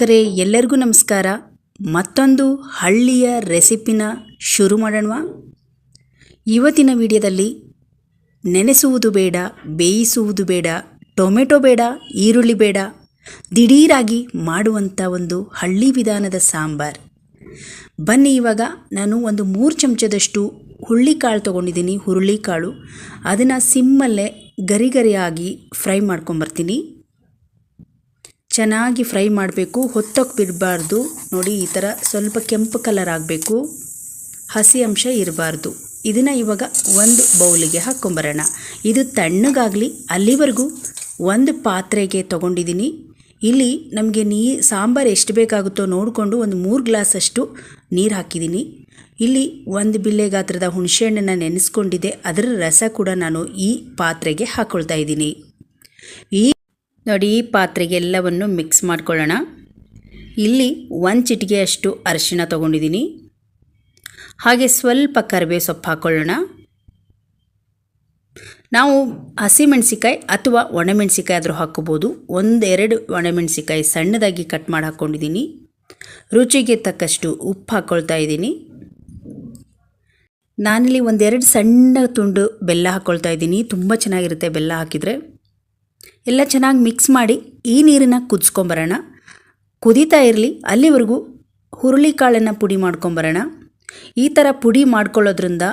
ಕರೆ ಎಲ್ಲರಿಗೂ ನಮಸ್ಕಾರ. ಮತ್ತೊಂದು ಹಳ್ಳಿಯ ರೆಸಿಪಿನ ಶುರು ಮಾಡೋಣವಾ? ಇವತ್ತಿನ ವಿಡಿಯೋದಲ್ಲಿ ನೆನೆಸುವುದು ಬೇಡ, ಬೇಯಿಸುವುದು ಬೇಡ, ಟೊಮೆಟೊ ಬೇಡ, ಈರುಳ್ಳಿ ಬೇಡ, ದಿಢೀರಾಗಿ ಮಾಡುವಂಥ ಒಂದು ಹಳ್ಳಿ ವಿಧಾನದ ಸಾಂಬಾರ್. ಬನ್ನಿ, ಇವಾಗ ನಾನು ಒಂದು 3 ಚಮಚದಷ್ಟು ಹುರುಳಿಕಾಳು ತೊಗೊಂಡಿದ್ದೀನಿ. ಹುರುಳಿಕಾಳು ಅದನ್ನು ಸಿಮ್ಮಲ್ಲೇ ಗರಿಗರಿಯಾಗಿ ಫ್ರೈ ಮಾಡ್ಕೊಂಬರ್ತೀನಿ. ಚೆನ್ನಾಗಿ ಫ್ರೈ ಮಾಡಬೇಕು, ಹೊತ್ತಕ್ಕೆ ಬಿಡಬಾರ್ದು. ನೋಡಿ, ಈ ಥರ ಸ್ವಲ್ಪ ಕೆಂಪು ಕಲರ್ ಆಗಬೇಕು, ಹಸಿ ಅಂಶ ಇರಬಾರ್ದು. ಇದನ್ನು ಇವಾಗ ಒಂದು ಬೌಲಿಗೆ ಹಾಕ್ಕೊಂಬರೋಣ. ಇದು ತಣ್ಣಗಾಗಲಿ ಅಲ್ಲಿವರೆಗೂ ಒಂದು ಪಾತ್ರೆಗೆ ತೊಗೊಂಡಿದ್ದೀನಿ. ಇಲ್ಲಿ ನಮಗೆ ಸಾಂಬಾರು ಎಷ್ಟು ಬೇಕಾಗುತ್ತೋ ನೋಡಿಕೊಂಡು ಒಂದು 3 ಗ್ಲಾಸಷ್ಟು ನೀರು ಹಾಕಿದ್ದೀನಿ. ಇಲ್ಲಿ ಒಂದು ಬಿಲ್ಲೆ ಗಾತ್ರದ ಹುಣಸೆಹಣ್ಣನ್ನು ನೆನೆಸ್ಕೊಂಡಿದ್ದೆ, ಅದರ ರಸ ಕೂಡ ನಾನು ಈ ಪಾತ್ರೆಗೆ ಹಾಕ್ಕೊಳ್ತಾ ಇದ್ದೀನಿ. ನೋಡಿ, ಈ ಪಾತ್ರೆಗೆ ಎಲ್ಲವನ್ನು ಮಿಕ್ಸ್ ಮಾಡ್ಕೊಳ್ಳೋಣ. ಇಲ್ಲಿ 1 ಚಿಟಿಕೆಯಷ್ಟು ಅರಿಶಿಣ ತೊಗೊಂಡಿದ್ದೀನಿ. ಹಾಗೆ ಸ್ವಲ್ಪ ಕರಿಬೇವು ಸೊಪ್ಪು ಹಾಕ್ಕೊಳ್ಳೋಣ. ನಾವು ಹಸಿಮೆಣಸಿಕಾಯಿ ಅಥವಾ ಒಣಮೆಣಸಿಕಾಯಿ ಆದರೂ ಹಾಕ್ಕೋಬೋದು. 1-2 ಒಣಮೆಣಸಿಕಾಯಿ ಸಣ್ಣದಾಗಿ ಕಟ್ ಮಾಡಿ ಹಾಕ್ಕೊಂಡಿದ್ದೀನಿ. ರುಚಿಗೆ ತಕ್ಕಷ್ಟು ಉಪ್ಪು ಹಾಕ್ಕೊಳ್ತಾ ಇದ್ದೀನಿ. ನಾನಿಲ್ಲಿ 1-2 ಸಣ್ಣ ತುಂಡು ಬೆಲ್ಲ ಹಾಕ್ಕೊಳ್ತಾ ಇದ್ದೀನಿ. ತುಂಬ ಚೆನ್ನಾಗಿರುತ್ತೆ ಬೆಲ್ಲ ಹಾಕಿದರೆ. ಎಲ್ಲ ಚೆನ್ನಾಗಿ ಮಿಕ್ಸ್ ಮಾಡಿ ಈ ನೀರನ್ನು ಕುದಿಸ್ಕೊಂಬರೋಣ. ಕುದೀತಾ ಇರಲಿ, ಅಲ್ಲಿವರೆಗೂ ಹುರುಳಿಕಾಳನ್ನು ಪುಡಿ ಮಾಡ್ಕೊಂಬರೋಣ. ಈ ಥರ ಪುಡಿ ಮಾಡ್ಕೊಳ್ಳೋದ್ರಿಂದ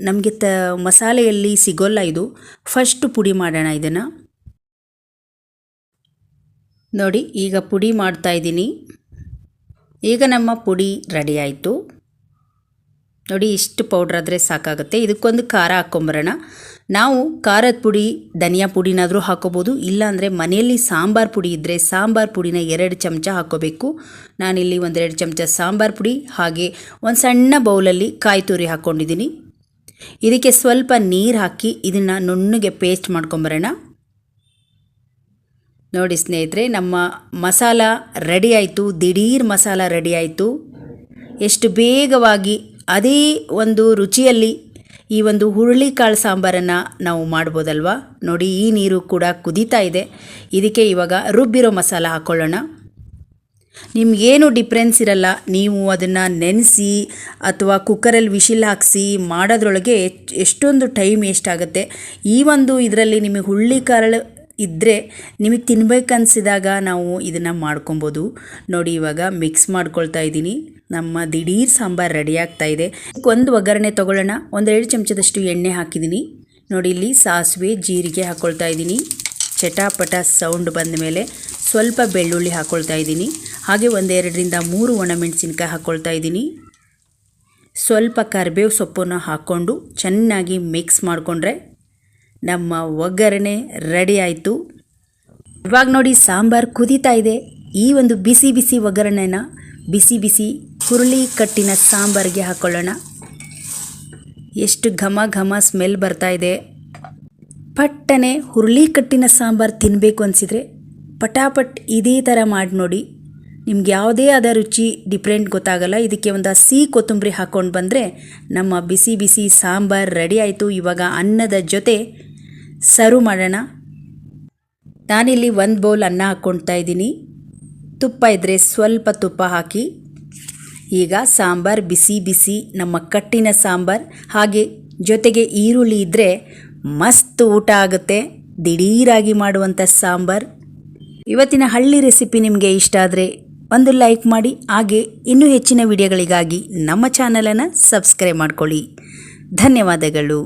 ನಮಗೆ ಮಸಾಲೆಯಲ್ಲಿ ಸಿಗೋಲ್ಲ. ಇದು ಫಸ್ಟು ಪುಡಿ ಮಾಡೋಣ ಇದನ್ನು. ನೋಡಿ, ಈಗ ಪುಡಿ ಮಾಡ್ತಾ ಇದ್ದೀನಿ. ಈಗ ನಮ್ಮ ಪುಡಿ ರೆಡಿ ಆಯಿತು. ನೋಡಿ, ಇಷ್ಟು ಪೌಡ್ರ್ ಆದರೆ ಸಾಕಾಗುತ್ತೆ. ಇದಕ್ಕೊಂದು ಖಾರ ಹಾಕ್ಕೊಂಬರೋಣ. ನಾವು ಖಾರದ ಪುಡಿ, ಧನಿಯಾ ಪುಡಿನಾದರೂ ಹಾಕೋಬೋದು. ಇಲ್ಲಾಂದರೆ ಮನೆಯಲ್ಲಿ ಸಾಂಬಾರು ಪುಡಿ ಇದ್ದರೆ ಸಾಂಬಾರು ಪುಡಿನ 2 ಚಮಚ ಹಾಕ್ಕೋಬೇಕು. ನಾನಿಲ್ಲಿ 1-2 ಚಮಚ ಸಾಂಬಾರು ಪುಡಿ, ಹಾಗೆ ಒಂದು ಸಣ್ಣ ಬೌಲಲ್ಲಿ ಕಾಯಿ ತುರಿ ಹಾಕ್ಕೊಂಡಿದ್ದೀನಿ. ಇದಕ್ಕೆ ಸ್ವಲ್ಪ ನೀರು ಹಾಕಿ ಇದನ್ನು ನುಣ್ಣಗೆ ಪೇಸ್ಟ್ ಮಾಡ್ಕೊಂಬರೋಣ. ನೋಡಿ ಸ್ನೇಹಿತರೆ, ನಮ್ಮ ಮಸಾಲ ರೆಡಿ ಆಯಿತು. ದಿಢೀರ್ ಮಸಾಲ ರೆಡಿ ಆಯಿತು. ಎಷ್ಟು ಬೇಗವಾಗಿ ಅದೇ ಒಂದು ರುಚಿಯಲ್ಲಿ ಈ ಒಂದು ಹುರುಳಿಕಾಳು ಸಾಂಬಾರನ್ನು ನಾವು ಮಾಡ್ಬೋದಲ್ವ. ನೋಡಿ, ಈ ನೀರು ಕೂಡ ಕುದೀತಾ ಇದೆ. ಇದಕ್ಕೆ ಇವಾಗ ರುಬ್ಬಿರೋ ಮಸಾಲ ಹಾಕ್ಕೊಳ್ಳೋಣ. ನಿಮಗೇನು ಡಿಫ್ರೆನ್ಸ್ ಇರಲ್ಲ. ನೀವು ಅದನ್ನು ನೆನೆಸಿ ಅಥವಾ ಕುಕ್ಕರಲ್ಲಿ ವಿಶಿಲ್ ಹಾಕಿಸಿ ಮಾಡೋದ್ರೊಳಗೆ ಎಷ್ಟೊಂದು ಟೈಮ್ ಎಷ್ಟಾಗುತ್ತೆ. ಈ ಒಂದು ಇದರಲ್ಲಿ ನಿಮಗೆ ಹುರುಳಿಕಾಳು ಇದ್ದರೆ ನಿಮಗೆ ತಿನ್ಬೇಕನ್ಸಿದಾಗ ನಾವು ಇದನ್ನು ಮಾಡ್ಕೊಬೋದು. ನೋಡಿ, ಇವಾಗ ಮಿಕ್ಸ್ ಮಾಡ್ಕೊಳ್ತಾ ಇದ್ದೀನಿ. ನಮ್ಮ ದಿಢೀರ್ ಸಾಂಬಾರು ರೆಡಿ ಆಗ್ತಾ ಇದೆ. ಒಂದು ಒಗ್ಗರಣೆ ತೊಗೊಳ್ಳೋಣ. 1-2 ಚಮಚದಷ್ಟು ಎಣ್ಣೆ ಹಾಕಿದ್ದೀನಿ. ನೋಡಿ, ಇಲ್ಲಿ ಸಾಸಿವೆ ಜೀರಿಗೆ ಹಾಕ್ಕೊಳ್ತಾ ಇದ್ದೀನಿ. ಚಟಾಪಟ ಸೌಂಡ್ ಬಂದ ಮೇಲೆ ಸ್ವಲ್ಪ ಬೆಳ್ಳುಳ್ಳಿ ಹಾಕ್ಕೊಳ್ತಾ ಇದ್ದೀನಿ. ಹಾಗೆ 1-2-3 ಒಣಮೆಣಸಿನ್ಕಾಯಿ ಹಾಕ್ಕೊಳ್ತಾ ಇದ್ದೀನಿ. ಸ್ವಲ್ಪ ಕರಿಬೇವು ಸೊಪ್ಪನ್ನು ಹಾಕ್ಕೊಂಡು ಚೆನ್ನಾಗಿ ಮಿಕ್ಸ್ ಮಾಡಿಕೊಂಡ್ರೆ ನಮ್ಮ ಒಗ್ಗರಣೆ ರೆಡಿ ಆಯಿತು. ಇವಾಗ ನೋಡಿ, ಸಾಂಬಾರು ಕುದೀತಾ ಇದೆ. ಈ ಒಂದು ಬಿಸಿ ಬಿಸಿ ಒಗ್ಗರಣೆನ ಬಿಸಿ ಬಿಸಿ ಹುರುಳಿ ಕಟ್ಟಿನ ಸಾಂಬಾರಿಗೆ ಹಾಕ್ಕೊಳ್ಳೋಣ. ಎಷ್ಟು ಘಮ ಘಮ ಸ್ಮೆಲ್ ಬರ್ತಾ ಇದೆ. ಪಟ್ಟನೆ ಹುರುಳಿ ಕಟ್ಟಿನ ಸಾಂಬಾರು ತಿನ್ನಬೇಕು ಅನಿಸಿದರೆ ಪಟಾಪಟ್ ಇದೇ ಥರ ಮಾಡಿ ನೋಡಿ. ನಿಮ್ಗೆ ಯಾವುದೇ ಆದ ರುಚಿ ಡಿಫ್ರೆಂಟ್ ಗೊತ್ತಾಗಲ್ಲ. ಇದಕ್ಕೆ ಒಂದು ಹಸಿ ಕೊತ್ತಂಬರಿ ಹಾಕ್ಕೊಂಡು ಬಂದರೆ ನಮ್ಮ ಬಿಸಿ ಬಿಸಿ ಸಾಂಬಾರು ರೆಡಿ ಆಯಿತು. ಇವಾಗ ಅನ್ನದ ಜೊತೆ ಸರ್ವ್ ಮಾಡೋಣ. ನಾನಿಲ್ಲಿ 1 ಬೌಲ್ ಅನ್ನ ಹಾಕ್ಕೊಳ್ತಾ ಇದ್ದೀನಿ. ತುಪ್ಪ ಇದ್ದರೆ ಸ್ವಲ್ಪ ತುಪ್ಪ ಹಾಕಿ. ಈಗ ಸಾಂಬಾರು ಬಿಸಿ ಬಿಸಿ ನಮ್ಮ ಕಟ್ಟಿನ ಸಾಂಬಾರು, ಹಾಗೆ ಜೊತೆಗೆ ಈರುಳ್ಳಿ ಇದ್ದರೆ ಮಸ್ತ್ ಊಟ ಆಗುತ್ತೆ. ದಿಢೀರಾಗಿ ಮಾಡುವಂಥ ಸಾಂಬಾರು. ಇವತ್ತಿನ ಹಳ್ಳಿ ರೆಸಿಪಿ ನಿಮಗೆ ಇಷ್ಟ ಆದರೆ ಒಂದು ಲೈಕ್ ಮಾಡಿ. ಹಾಗೆ ಇನ್ನೂ ಹೆಚ್ಚಿನ ವಿಡಿಯೋಗಳಿಗಾಗಿ ನಮ್ಮ ಚಾನಲನ್ನು ಸಬ್ಸ್ಕ್ರೈಬ್ ಮಾಡ್ಕೊಳ್ಳಿ. ಧನ್ಯವಾದಗಳು.